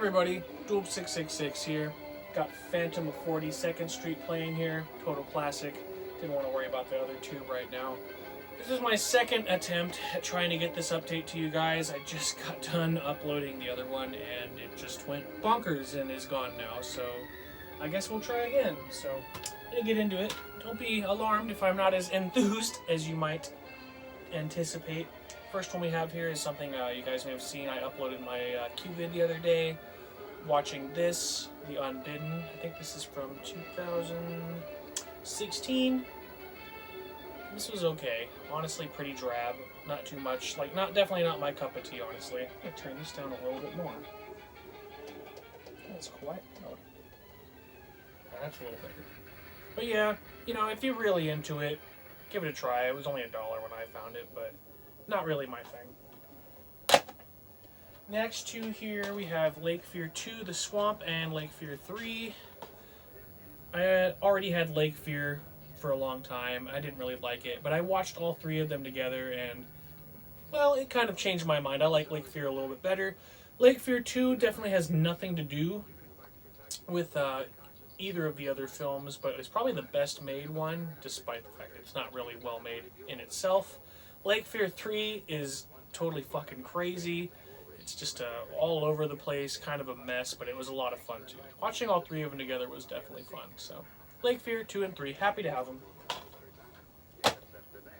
everybody, Doop666 here. Got Phantom of 42nd Street playing here, total classic. Didn't want to worry about the other two right now. This is my second attempt at trying to get this update to you guys. I just got done uploading the other one and it just went bonkers and is gone now, so I guess we'll try again. So, I'm gonna get into it. Don't be alarmed if I'm not as enthused as you might anticipate. First one we have here is something you guys may have seen. I uploaded my Q-vid the other day, watching this, the Unbidden. I think this is from 2016. This was okay. Honestly, pretty drab. Not too much. Like, definitely not my cup of tea, honestly. I'm gonna turn this down a little bit more. That's quiet. Oh. That's a little better. But yeah, you know, if you're really into it, give it a try. It was only $1 when I found it, but not really my thing. Next two here, we have Lake Fear 2, The Swamp, and Lake Fear 3. I already had Lake Fear for a long time. I didn't really like it, but I watched all three of them together, and, well, it kind of changed my mind. I like Lake Fear a little bit better. Lake Fear 2 definitely has nothing to do with either of the other films, but it's probably the best made one, despite the fact that it's not really well made in itself. Lake Fear 3 is totally fucking crazy. It's just all over the place, kind of a mess, but it was a lot of fun too. Watching all three of them together was definitely fun. So, Lake Fear 2 and 3, happy to have them.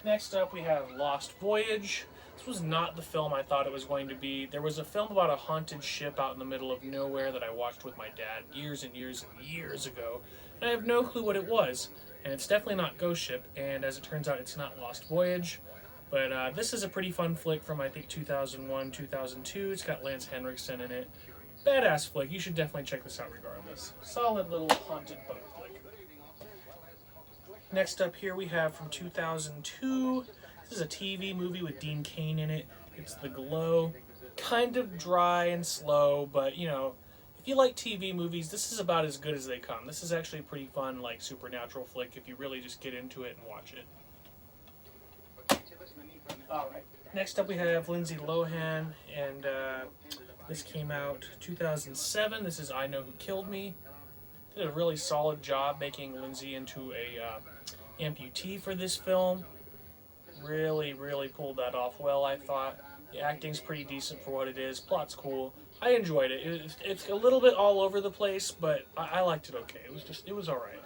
Next up we have Lost Voyage. This was not the film I thought it was going to be. There was a film about a haunted ship out in the middle of nowhere that I watched with my dad years and years and years ago, and I have no clue what it was. And it's definitely not Ghost Ship, and as it turns out, it's not Lost Voyage. But this is a pretty fun flick from, I think, 2001, 2002. It's got Lance Henriksen in it. Badass flick. You should definitely check this out regardless. Solid little haunted boat flick. Next up here we have from 2002. This is a TV movie with Dean Cain in it. It's The Glow. Kind of dry and slow, but, you know, if you like TV movies, this is about as good as they come. This is actually a pretty fun, like, supernatural flick if you really just get into it and watch it. Alright, next up we have Lindsay Lohan, and this came out 2007. This is I Know Who Killed Me. Did a really solid job making Lindsay into a amputee for this film. Really, really pulled that off well, I thought. The acting's pretty decent for what it is. Plot's cool. I enjoyed it. It's a little bit all over the place, but I liked it okay. It was alright.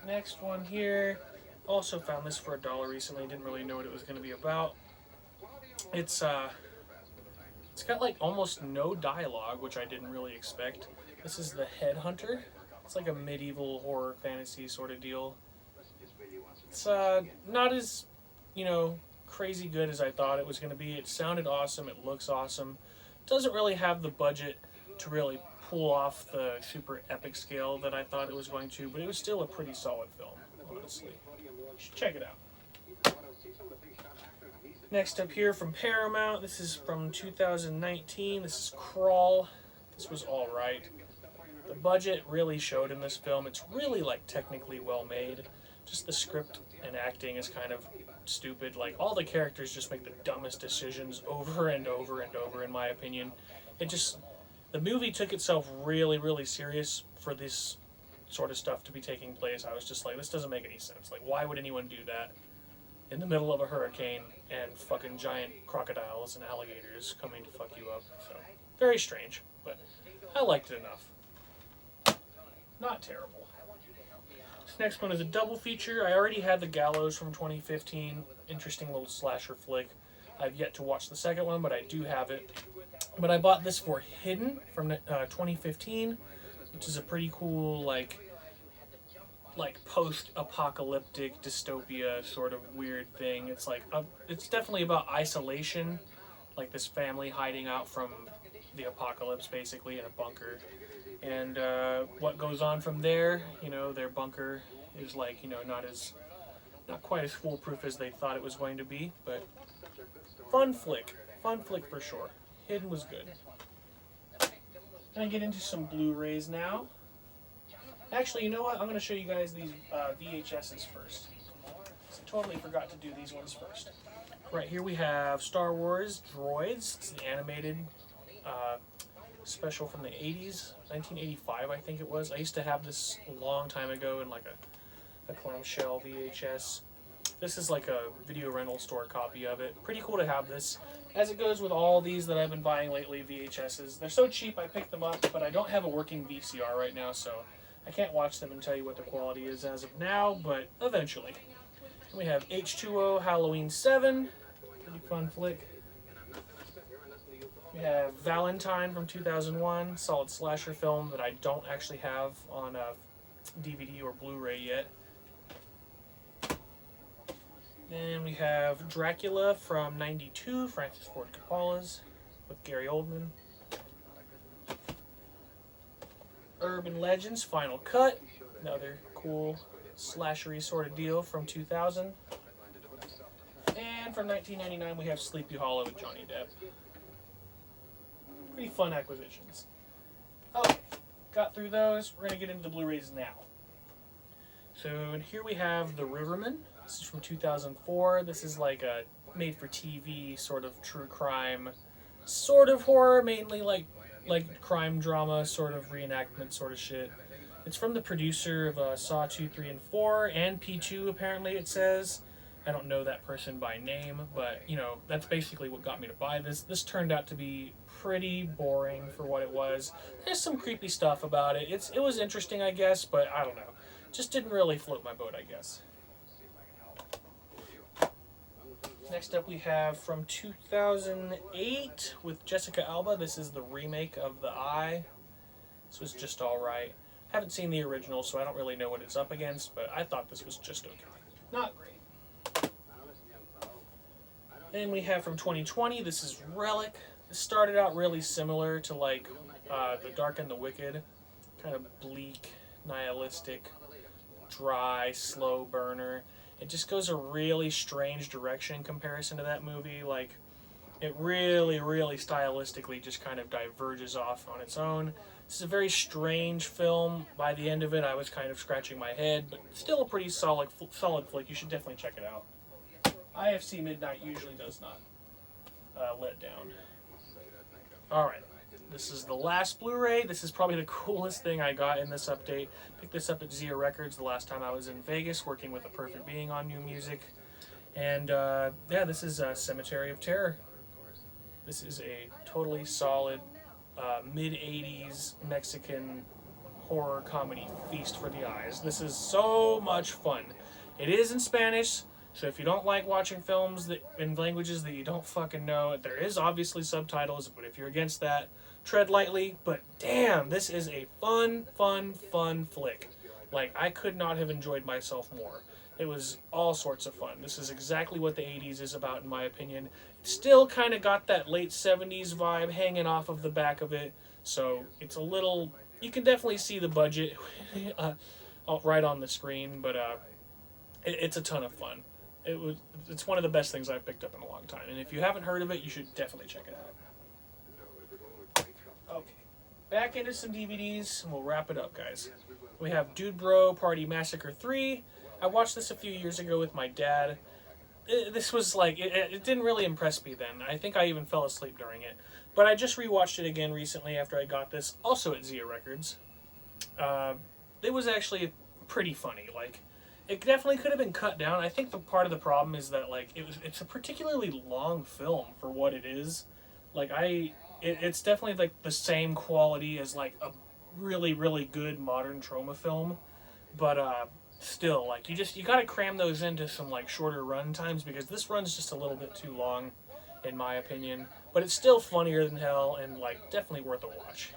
Next one here. Also found this for $1 recently. Didn't really know what it was going to be about. It's got like almost no dialogue, which I didn't really expect. This is The Headhunter. It's like a medieval horror fantasy sort of deal. It's not as, you know, crazy good as I thought it was going to be. It sounded awesome. It looks awesome. Doesn't really have the budget to really pull off the super epic scale that I thought it was going to, but it was still a pretty solid film, honestly. You should check it out. Next up here from Paramount, this is from 2019. This is Crawl. This was alright. The budget really showed in this film. It's really, like, technically well made. Just the script and acting is kind of stupid. Like, all the characters just make the dumbest decisions over and over and over, in my opinion. The movie took itself really, really serious for this sort of stuff to be taking place. I was just like, this doesn't make any sense. Like, why would anyone do that in the middle of a hurricane and fucking giant crocodiles and alligators coming to fuck you up? So, very strange, but I liked it enough. Not terrible. This next one is a double feature. I already had The Gallows from 2015. Interesting little slasher flick. I've yet to watch the second one, but I do have it. But I bought this for Hidden from 2015, which is a pretty cool, like post-apocalyptic dystopia sort of weird thing. It's like it's definitely about isolation, like this family hiding out from the apocalypse, basically, in a bunker. And what goes on from there, you know, their bunker is like, you know, not quite as foolproof as they thought it was going to be, but fun flick for sure. Hidden was good. Gonna get into some Blu-rays now. Actually, you know what? I'm gonna show you guys these VHSs first. I totally forgot to do these ones first. Right here we have Star Wars Droids. It's the animated special from the 80s, 1985 I think it was. I used to have this a long time ago in like a clamshell VHS. This is like a video rental store copy of it. Pretty cool to have this. As it goes with all these that I've been buying lately, VHSs. They're so cheap I picked them up, but I don't have a working VCR right now, so I can't watch them and tell you what the quality is as of now, but eventually. We have H2O Halloween 7. Pretty fun flick. We have Valentine from 2001, solid slasher film that I don't actually have on DVD or Blu-ray yet. Then we have Dracula from '92, Francis Ford Coppola's, with Gary Oldman. Urban Legends Final Cut, another cool slashery sort of deal from 2000. And from 1999 we have Sleepy Hollow with Johnny Depp. Pretty fun acquisitions. Okay, got through those. We're going to get into the Blu-rays now. So here we have The Riverman. This is from 2004. This is like a made-for-TV sort of true crime, sort of horror, mainly like crime drama, sort of reenactment sort of shit. It's from the producer of Saw 2, 3, and 4, and P2 apparently it says. I don't know that person by name, but you know, that's basically what got me to buy this. This turned out to be pretty boring for what it was. There's some creepy stuff about it. It was interesting, I guess, but I don't know. Just didn't really float my boat, I guess. Next up we have from 2008 with Jessica Alba. This is the remake of The Eye. This was just alright. Haven't seen the original, so I don't really know what it's up against, but I thought this was just okay. Not great. Then we have from 2020, this is Relic. It started out really similar to like The Dark and the Wicked. Kind of bleak, nihilistic, dry, slow burner. It just goes a really strange direction in comparison to that movie. Like, it really, really stylistically just kind of diverges off on its own. This is a very strange film. By the end of it, I was kind of scratching my head, but still a pretty solid flick. You should definitely check it out. IFC Midnight usually does not let down. Alright, this is the last Blu-ray. This is probably the coolest thing I got in this update. Picked this up at Zia Records the last time I was in Vegas working with A Perfect Being on new music. And yeah, this is Cemetery of Terror. This is a totally solid mid-80s Mexican horror comedy feast for the eyes. This is so much fun. It is in Spanish, so if you don't like watching films in languages that you don't fucking know, there is obviously subtitles, but if you're against that, tread lightly. But damn, this is a fun flick. Like, I could not have enjoyed myself more. It was all sorts of fun. This is exactly what the 80s is about, in my opinion. It still kind of got that late 70s vibe hanging off of the back of it, so it's a little... You can definitely see the budget right on the screen, but it's a ton of fun. It's one of the best things I've picked up in a long time, and if you haven't heard of it, you should definitely check it out. Okay, back into some DVDs, and we'll wrap it up, guys. We have Dude Bro Party Massacre 3. I watched this a few years ago with my dad. This was like, it didn't really impress me then. I think I even fell asleep during it. But I just rewatched it again recently after I got this, also at Zia Records. It was actually pretty funny. Like, it definitely could have been cut down. I think the part of the problem is that, like, it's a particularly long film for what it is. Like, it's definitely like the same quality as like a really, really good modern trauma film. But still, like, you gotta cram those into some like shorter run times, because this run's just a little bit too long, in my opinion. But it's still funnier than hell, and like definitely worth a watch.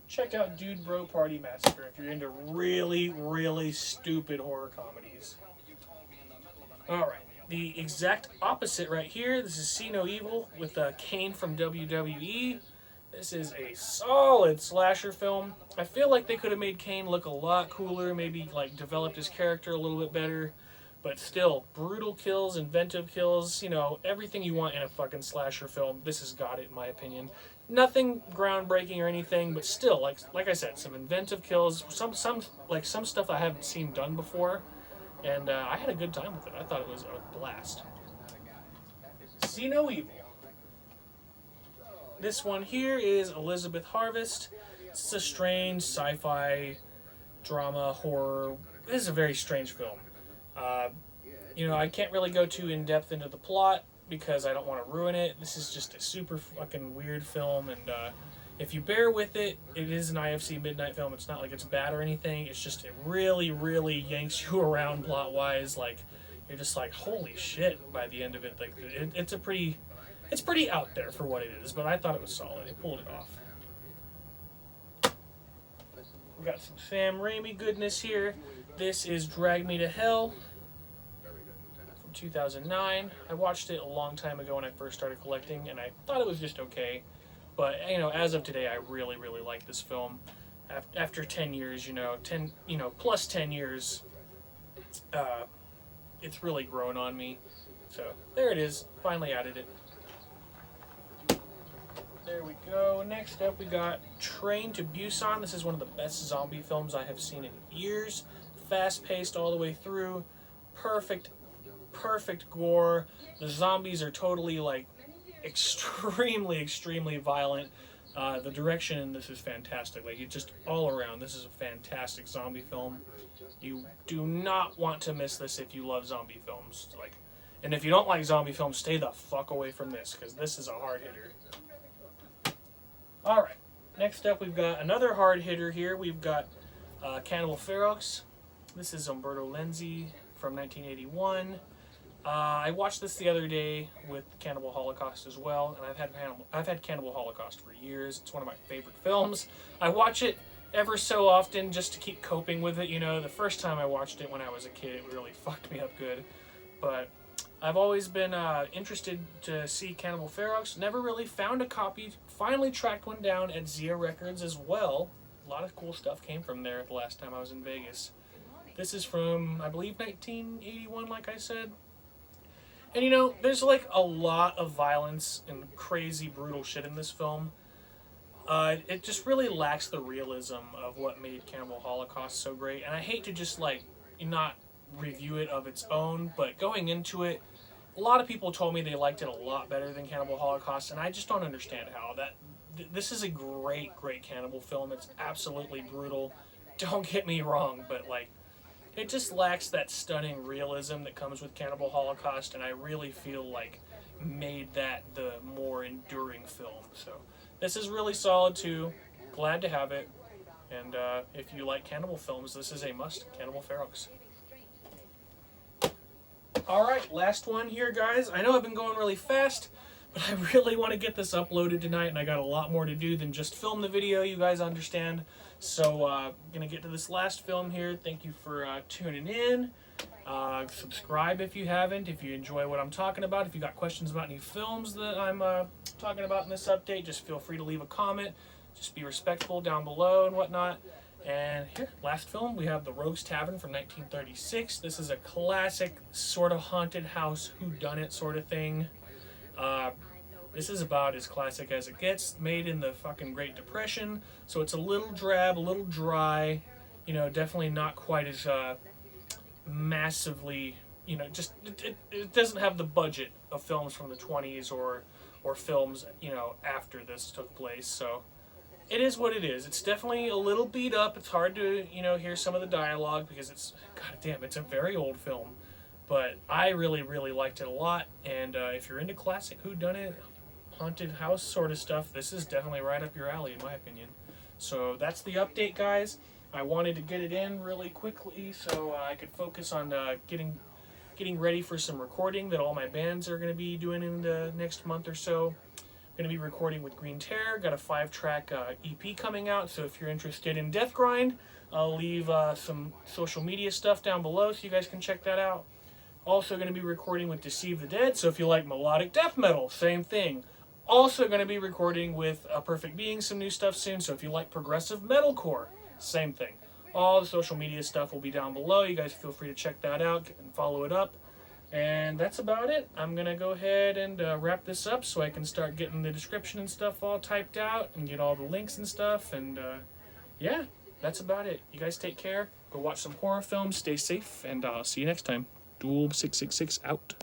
Check out Dude Bro Party Massacre if you're into really, really stupid horror comedies. Alright, the exact opposite right here. This is See No Evil with Kane from WWE. This is a solid slasher film. I feel like they could have made Kane look a lot cooler, maybe like developed his character a little bit better. But still, brutal kills, inventive kills, you know, everything you want in a fucking slasher film. This has got it, in my opinion. Nothing groundbreaking or anything, but still, like I said, some inventive kills, some stuff I haven't seen done before, and I had a good time with it. I thought it was a blast. See No Evil. this one here is Elizabeth Harvest. It's a strange sci-fi drama horror. This is a very strange film. You know, I can't really go too in-depth into the plot because I don't want to ruin it. This is just a super fucking weird film, and if you bear with it, it is an IFC midnight film. It's not like it's bad or anything. It's just it really, really yanks you around plot-wise. Like, you're just like, holy shit by the end of it. Like, it's pretty out there for what it is, but I thought it was solid. It pulled it off. We got some Sam Raimi goodness here. This is Drag Me to Hell from 2009. I watched it a long time ago when I first started collecting, and I thought it was just okay. But, you know, as of today, I really, really like this film. After 10 years, plus 10 years, it's really grown on me. So, there it is. Finally added it. There we go. Next up, we got Train to Busan. This is one of the best zombie films I have seen in years. Fast-paced all the way through. Perfect gore. The zombies are totally, like, extremely, extremely violent. The direction in this is fantastic. Like, it just all around, this is a fantastic zombie film. You do not want to miss this if you love zombie films. Like, and if you don't like zombie films, stay the fuck away from this, because this is a hard hitter. Alright, next up we've got another hard hitter here. We've got Cannibal Holocaust. This is Umberto Lenzi from 1981. I watched this the other day with Cannibal Holocaust as well, and I've had Cannibal Holocaust for years. It's one of my favorite films. I watch it ever so often just to keep coping with it. You know, the first time I watched it when I was a kid, it really fucked me up good. But I've always been interested to see Cannibal Holocaust. Never really found a copy. Finally tracked one down at Zia Records as well. A lot of cool stuff came from there the last time I was in Vegas. This is from, I believe, 1981, like I said. And you know, there's like a lot of violence and crazy, brutal shit in this film. It just really lacks the realism of what made Cannibal Holocaust so great. And I hate to just like not review it of its own, but going into it, a lot of people told me they liked it a lot better than Cannibal Holocaust, and I just don't understand how. This is a great cannibal film. It's absolutely brutal. Don't get me wrong, but like, it just lacks that stunning realism that comes with Cannibal Holocaust, and I really feel like made that the more enduring film. So this is really solid too. Glad to have it. And if you like cannibal films, this is a must. Cannibal Holocaust. Alright, last one here, guys. I know I've been going really fast, but I really want to get this uploaded tonight, and I got a lot more to do than just film the video, you guys understand. So, I'm going to get to this last film here. Thank you for tuning in. Subscribe if you haven't, if you enjoy what I'm talking about. If you got questions about any films that I'm talking about in this update, just feel free to leave a comment. Just be respectful down below and whatnot. And here, last film, we have The Rogue's Tavern from 1936. This is a classic sort of haunted house whodunit sort of thing. This is about as classic as it gets, made in the fucking Great Depression, so it's a little drab, a little dry, you know, definitely not quite as massively, you know, just, it doesn't have the budget of films from the 20s or films, you know, after this took place, so it is what it is. It's definitely a little beat up. It's hard to, you know, hear some of the dialogue because it's, goddamn, it's a very old film. But I really, really liked it a lot. And if you're into classic whodunit, haunted house sort of stuff, this is definitely right up your alley, in my opinion. So that's the update, guys. I wanted to get it in really quickly so I could focus on getting ready for some recording that all my bands are going to be doing in the next month or so. Going to be recording with Green Terror. Got a 5-track EP coming out, so if you're interested in deathgrind, I'll leave some social media stuff down below so you guys can check that out. Also going to be recording with Deceive Th Dead, so if you like melodic death metal, same thing. Also going to be recording with A Perfect Being, some new stuff soon, so if you like progressive metalcore, same thing. All the social media stuff will be down below. You guys feel free to check that out and follow it up. And that's about it. I'm going to go ahead and wrap this up so I can start getting the description and stuff all typed out and get all the links and stuff. And yeah, that's about it. You guys take care. Go watch some horror films. Stay safe. And I'll see you next time. Duel 666 out.